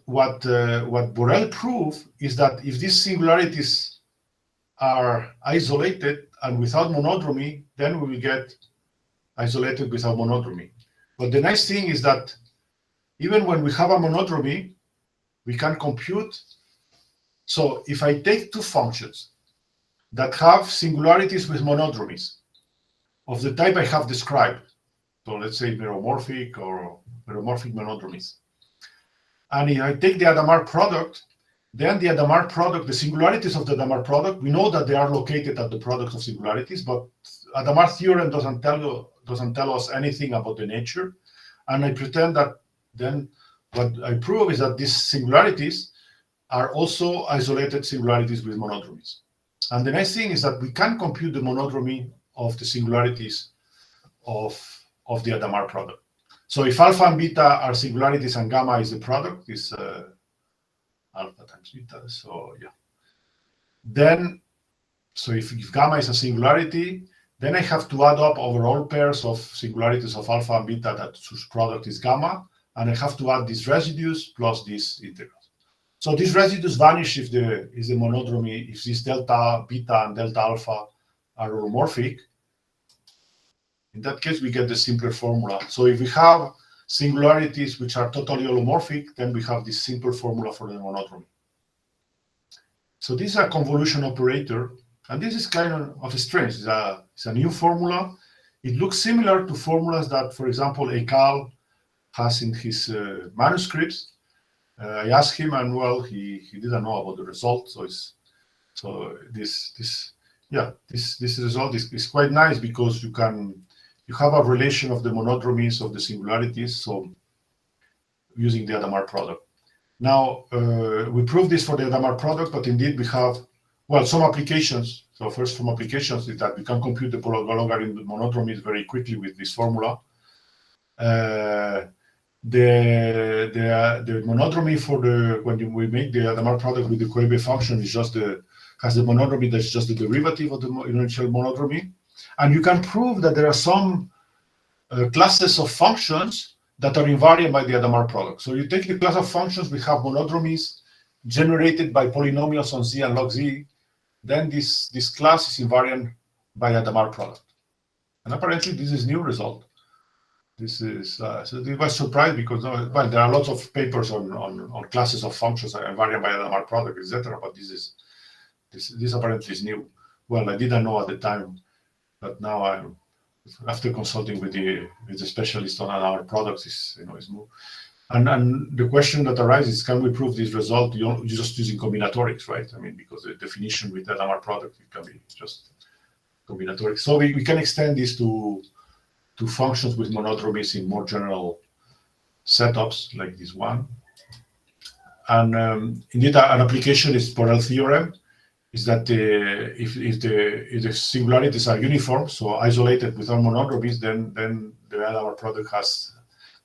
Borel proved is that if these singularities are isolated and without monodromy, then we will get isolated without monodromy. But the nice thing is that even when we have a monodromy, we can compute. So if I take two functions that have singularities with monodromies of the type I have described, so let's say meromorphic or meromorphic monodromies, and if I take the Hadamard product, then the Hadamard product, the singularities of the Hadamard product, we know that they are located at the product of singularities, but Hadamard theorem doesn't tell us anything about the nature. And I pretend that then what I prove is that these singularities are also isolated singularities with monodromies. And the nice thing is that we can compute the monodromy of the singularities of the Hadamard product. So if alpha and beta are singularities and gamma is the product, is alpha times beta, so yeah. Then, so if gamma is a singularity, then I have to add up over all pairs of singularities of alpha and beta that whose product is gamma, and I have to add these residues plus these integrals. So these residues vanish if the monodromy, if this delta beta and delta alpha are holomorphic. In that case, we get the simpler formula. So if we have singularities which are totally holomorphic, then we have this simple formula for the monodromy. So this is a convolution operator, and this is kind of strange. It's a new formula. It looks similar to formulas that, for example, Ekal has in his manuscripts. I asked him, and well, he didn't know about the result. So this result is quite nice because you have a relation of the monodromies of the singularities, so using the Hadamard product. Now, we proved this for the Hadamard product, but indeed we have, well, some applications. So first, from applications is that we can compute the polar logarithm monodromies very quickly with this formula. The monodromy for when we make the Hadamard product with the Koebe function is has the monodromy that's just the derivative of the initial monodromy. And you can prove that there are some classes of functions that are invariant by the Hadamard product. So you take the class of functions, we have monodromies generated by polynomials on z and log z, then this class is invariant by Hadamard product. And apparently this is new result. This is, so it was surprised because, well, there are lots of papers on classes of functions that are invariant by Hadamard product, etc. But this apparently is new. Well, I didn't know at the time, but now after consulting with the specialist on our products, is more. And the question that arises: can we prove this result just using combinatorics, right? I mean, because the definition with the Hadamard product, it can be just combinatorics. So we can extend this to functions with monodromies in more general setups like this one. And indeed, an application is Borel theorem. Is that if the singularities are uniform, so isolated without monodromies, then the Hadamard product has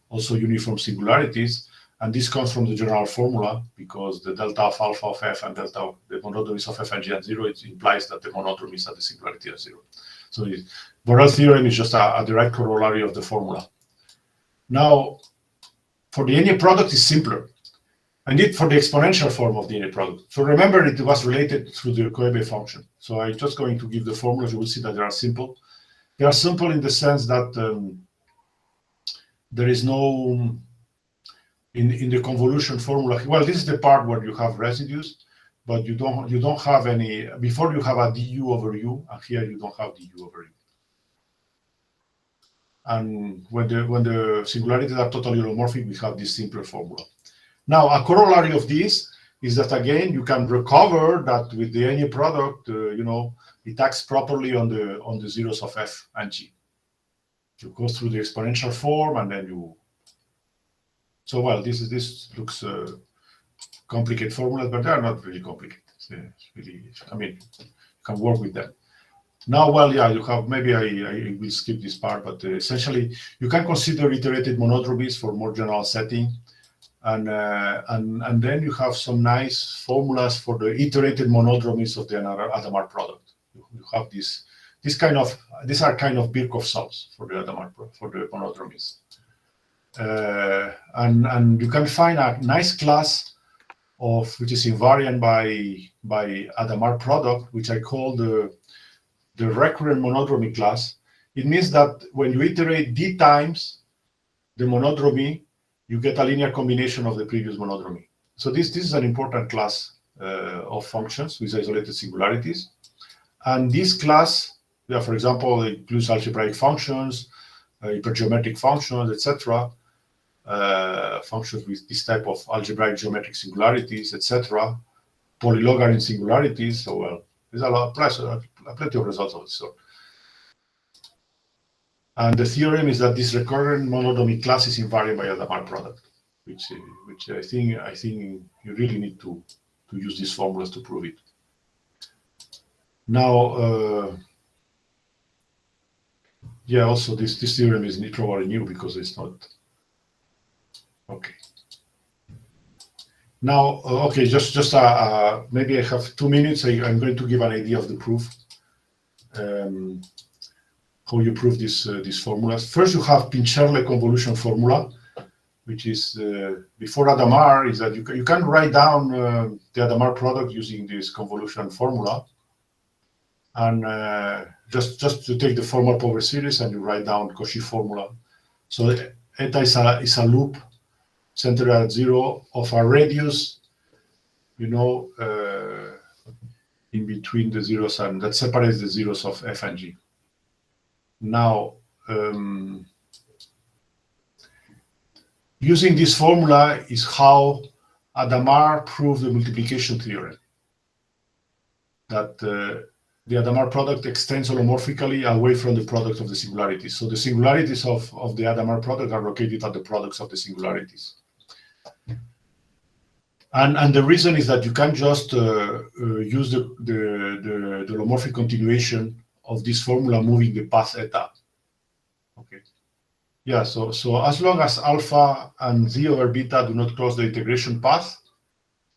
also uniform singularities, and this comes from the general formula because the delta of alpha of f and delta of the monodromies of f and g at zero, it implies that the monodromies are the singularity at zero. So Borel theorem is just a direct corollary of the formula. Now, for the Eñe product is simpler. Indeed, for the exponential form of the Eñe product. So remember, it was related through the Koebe function. So I'm just going to give the formulas. You will see that they are simple. They are simple in the sense that there is no, in the convolution formula, well, this is the part where you have residues, but you don't have any, before you have a du over u, and here you don't have du over u. And when the singularities are totally holomorphic, we have this simpler formula. Now, a corollary of this is that, again, you can recover that with the Eñe product, it acts properly on the zeros of f and g. You go through the exponential form, and then you. So, well, this looks complicated formulas, but they are not really complicated. It's really, I mean, you can work with them. Now, well, yeah, you have, maybe I will skip this part, but essentially, you can consider iterated monodromies for more general setting. And then you have some nice formulas for the iterated monodromies of the Hadamard product. You have these are kind of Birkhoff sums for the Hadamard for the monodromies. And you can find a nice class which is invariant by Hadamard product, which I call the recurrent monodromy class. It means that when you iterate d times the monodromy, you get a linear combination of the previous monodromy. So this is an important class of functions with isolated singularities. And this class, for example, includes algebraic functions, hypergeometric functions, etc. Functions with this type of algebraic geometric singularities, etc. Polylogarithm singularities. So well, there's a lot, plenty of results of this sort. And the theorem is that this recurrent monodromy class is invariant by Hadamard product, which I think you really need to use these formulas to prove it. Now, yeah, also this theorem is probably new because it's not okay. Now, okay, just maybe I have 2 minutes. I'm going to give an idea of the proof. How you prove these formulas. First, you have Pincherle convolution formula, which is before Hadamard, is that you can write down the Hadamard product using this convolution formula, and just to take the formal power series and you write down Cauchy formula. So eta is a loop centered at 0 of a radius, in between the zeros, and that separates the zeros of f and g. Now, using this formula is how Hadamard proved the multiplication theorem, that the Hadamard product extends holomorphically away from the product of the singularities. So the singularities of the Hadamard product are located at the products of the singularities. And the reason is that you can't just use the holomorphic continuation of this formula moving the path eta. Okay. Yeah, so as long as alpha and z over beta do not cross the integration path,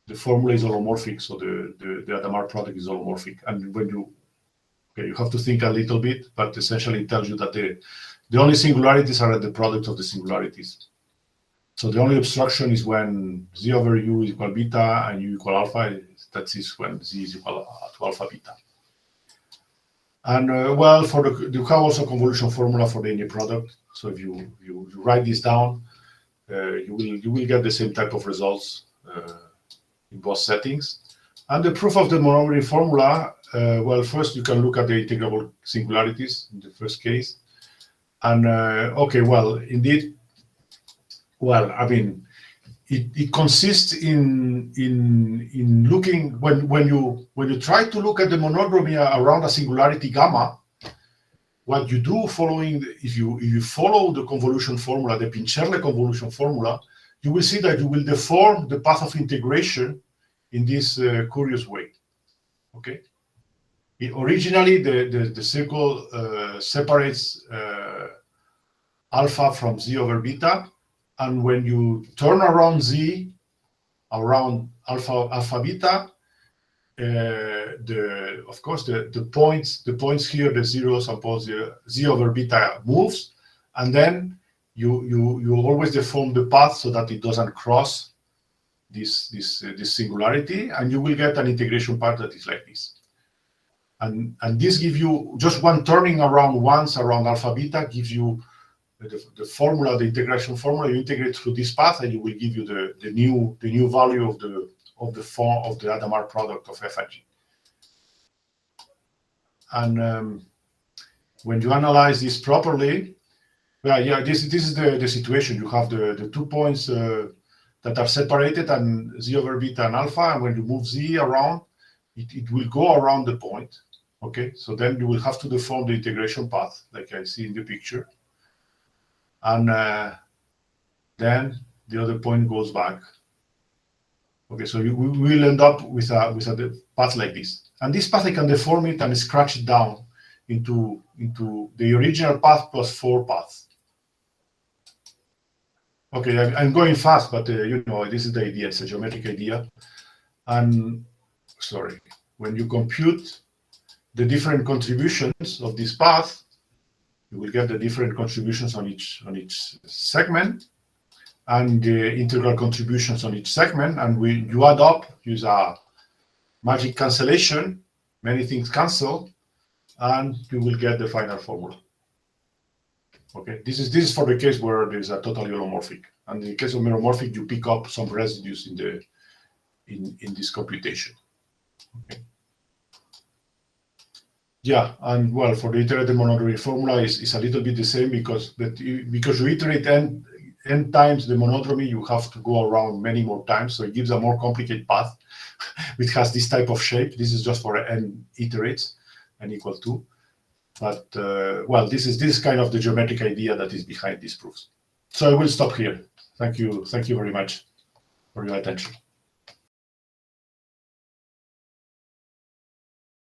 the formula is holomorphic, so the Hadamard product is holomorphic. And when you have to think a little bit, but essentially it tells you that the only singularities are at the product of the singularities. So the only obstruction is when z over u is equal beta and u equal alpha. That is when z is equal to alpha beta. And well, you have also a convolution formula for the Eñe product. So if you write this down, you will get the same type of results in both settings. And the proof of the monodromy formula, well, first you can look at the integrable singularities in the first case. And okay, well, indeed, well, I mean, it consists in looking when you try to look at the monodromy around a singularity gamma. What you do if you follow the convolution formula, the Pincherle convolution formula, you will see that you will deform the path of integration in this curious way. Okay. Originally, the circle separates alpha from z over beta. And when you turn around z, around alpha beta, of course the points here, the zeros and both z over beta moves, and then you always deform the path so that it doesn't cross this singularity, and you will get an integration path that is like this. And this gives you just one turning around once around alpha beta gives you the formula, the integration formula. You integrate through this path, and you will give you the new value of the form of the Hadamard product of f and g. And when you analyze this properly, well, yeah, this is the situation. You have the 2 points that are separated, and z over beta and alpha. And when you move z around, it will go around the point. Okay, so then you will have to deform the integration path, like I see in the picture. And then the other point goes back. Okay, so we will end up with a path like this. And this path, I can deform it and scratch it down into the original path plus 4 paths. Okay, I'm going fast, but this is the idea. It's a geometric idea. And sorry, when you compute the different contributions of this path, you will get the different contributions on each segment, and the integral contributions on each segment, and you add up, use a magic cancellation, many things cancel, and you will get the final formula. Okay, this is for the case where there's a totally holomorphic, and in the case of meromorphic, you pick up some residues in this computation. Okay. Yeah, and well, for the iterated monodromy formula is a little bit the same because you iterate n times the monodromy, you have to go around many more times, so it gives a more complicated path, which has this type of shape. This is just for n iterates, n equal 2. But well, this is kind of the geometric idea that is behind these proofs. So I will stop here. Thank you very much for your attention.